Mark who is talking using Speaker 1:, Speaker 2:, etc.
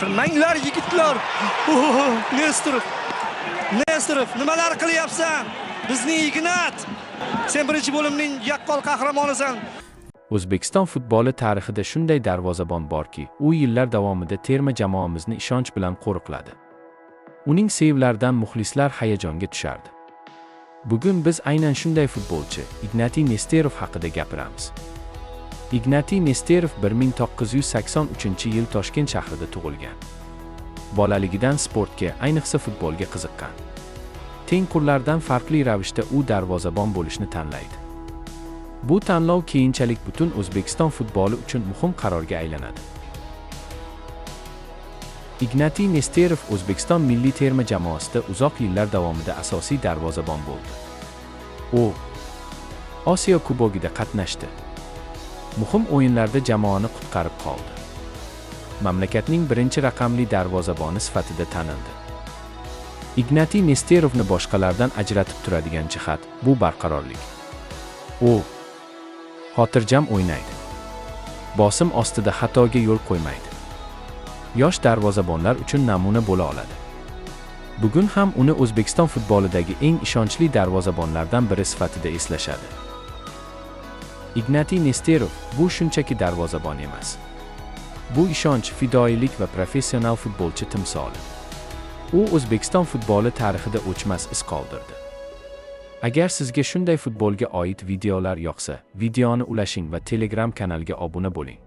Speaker 1: Qilmanglar yigitlar. Nestorov, nimalar qilyapsan? Bizning Ignat. Sen birinchi bo'limning yaqqol qahramonisan.
Speaker 2: O'zbekiston futboli tarixida shunday darvozabon borki, u yillar davomida terma jamoamizni ishonch bilan qo'riqladi. Uning sevlaridan muxlislar hayajonga tushardi. Bugun biz aynan shunday futbolchi Ignatiy Nesterov haqida gapiramiz. Ignatiy Nesterov 1983-yil Toshkent shahrida tug'ilgan. Bolaligidan sportga, ayniqsa futbolga qiziqqan. Tengqurlardan farqli ravishda u darvozabon bo'lishni tanlaydi. Bu tanlov keyinchalik butun O'zbekiston futboli uchun muhim qarorga aylanadi. Ignatiy Nesterov O'zbekiston milliy terma jamoasida uzoq yillar davomida asosiy darvozabon bo'ldi. U Osiyo Kubogida qatnashdi. Muhim o'yinlarda jamoani qutqarib qoldi. Mamlakatning birinchi raqamli darvozaboni sifatida tanildi. Ignatiy Nesterovni boshqalardan ajratib turadigan jihat bu barqarorlik. U xotirjam o'ynaydi. Bosim ostida xatoga yo'l qo'ymaydi. Yosh darvozabonlar uchun namuna bo'la oladi. Bugun ham uni O'zbekiston futbolidagi eng ishonchli darvozabonlardan biri sifatida eslashadi. Ignatiy Nesterov bu shunchaki darvozabon emas. Bu ishonch, fidoyilik va professional futbolchi timsoli. U O'zbekiston futboli tarixida o'chmas iz qoldirdi. Agar sizga shunday futbolga oid videolar yoqsa, videoni ulashing va Telegram kanaliga obuna bo'ling.